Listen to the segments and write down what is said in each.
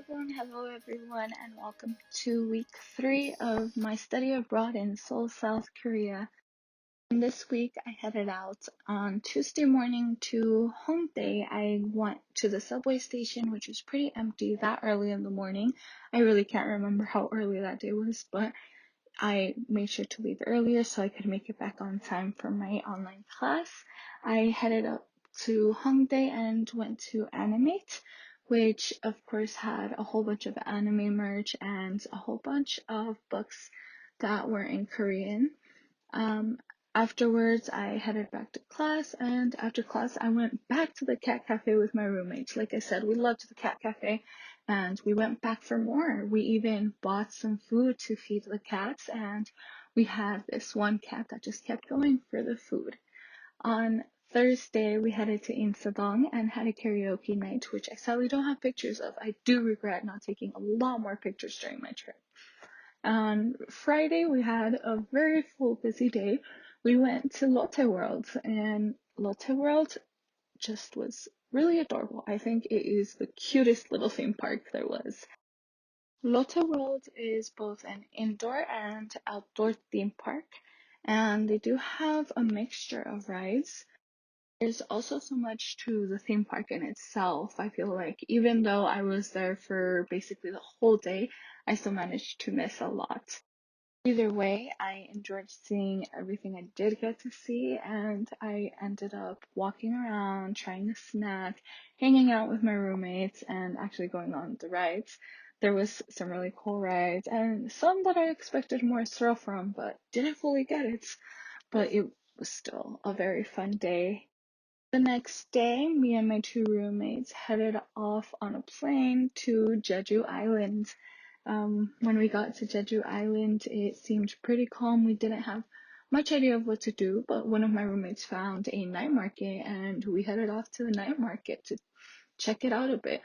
hello everyone, and welcome to week 3 of my study abroad in Seoul, South Korea. And this week I headed out on Tuesday morning to Hongdae. I went to the subway station, which was pretty empty that early in the morning. I really can't remember how early that day was, but I made sure to leave earlier so I could make it back on time for my online class. I headed up to Hongdae and went to Animate, which of course had a whole bunch of anime merch and a whole bunch of books that were in Korean. Um, Afterwards, I headed back to class, and after class, I went back to the cat cafe with my roommates. Like I said, we loved the cat cafe, and we went back for more. We even bought some food to feed the cats, and we had this one cat that just kept going for the food. On Thursday, we headed to Insadong and had a karaoke night, which I sadly don't have pictures of. I do regret not taking a lot more pictures during my trip. On Friday, we had a very full, busy day. We went to Lotte World, and Lotte World just was really adorable. I think it is the cutest little theme park there was. Lotte World is both an indoor and outdoor theme park, and they do have a mixture of rides. There's also so much to the theme park in itself. I feel like even though I was there for basically the whole day, I still managed to miss a lot. Either way, I enjoyed seeing everything I did get to see, and I ended up walking around, trying a snack, hanging out with my roommates, and actually going on the rides. There was some really cool rides, and some that I expected more thrill from, but didn't fully get it. But it was still a very fun day. The next day, me and my two roommates headed off on a plane to Jeju Island. When we got to Jeju Island, it seemed pretty calm. We didn't have much idea of what to do, but one of my roommates found a night market, and we headed off to the night market to check it out a bit.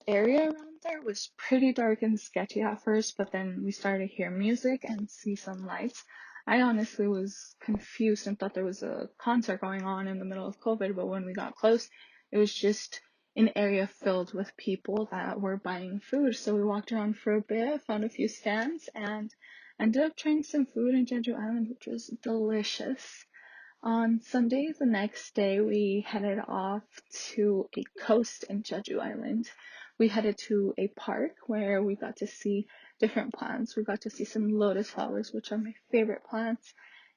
The area around there was pretty dark and sketchy at first, but then we started to hear music and see some lights. I honestly was confused and thought there was a concert going on in the middle of COVID, but when we got close, it was just an area filled with people that were buying food. So we walked around for a bit, found a few stands, and ended up trying some food in Jeju Island, which was delicious. On Sunday, the next day, we headed off to a coast in Jeju Island. We headed to a park where we got to see different plants. We got to see some lotus flowers, which are my favorite plants,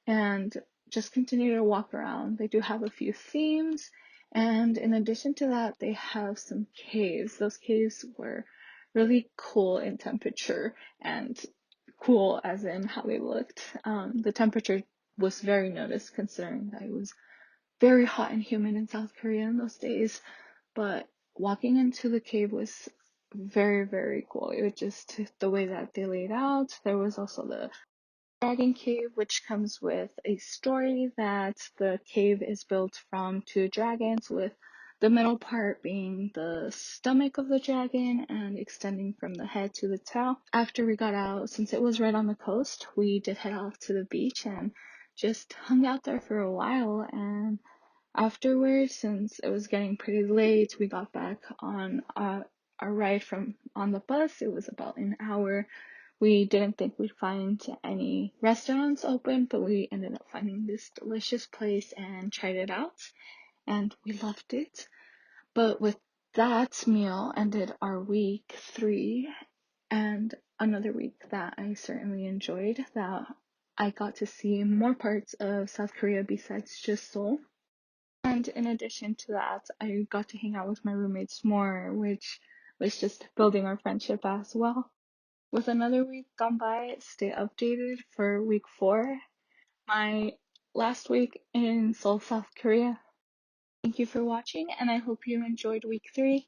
and just continue to walk around. They do have a few themes, and in addition to that, they have some caves. Those caves were really cool in temperature and cool as in how they looked. The temperature was very noticed considering that it was very hot and humid in South Korea in those days. But walking into the cave was very, very cool. It was just the way that they laid out. There was also the Dragon Cave, which comes with a story that the cave is built from two dragons, with the middle part being the stomach of the dragon and extending from the head to the tail. After we got out, since it was right on the coast, we did head off to the beach and just hung out there for a while. And afterwards, since it was getting pretty late, we got back on our ride from on the bus. It was about an hour. We didn't think we'd find any restaurants open, but we ended up finding this delicious place and tried it out, and we loved it. But with that meal ended our week 3, and another week that I certainly enjoyed, that I got to see more parts of South Korea besides just Seoul. And in addition to that, I got to hang out with my roommates more, which was just building our friendship as well. With another week gone by, stay updated for week 4, my last week in Seoul, South Korea. Thank you for watching, and I hope you enjoyed week 3.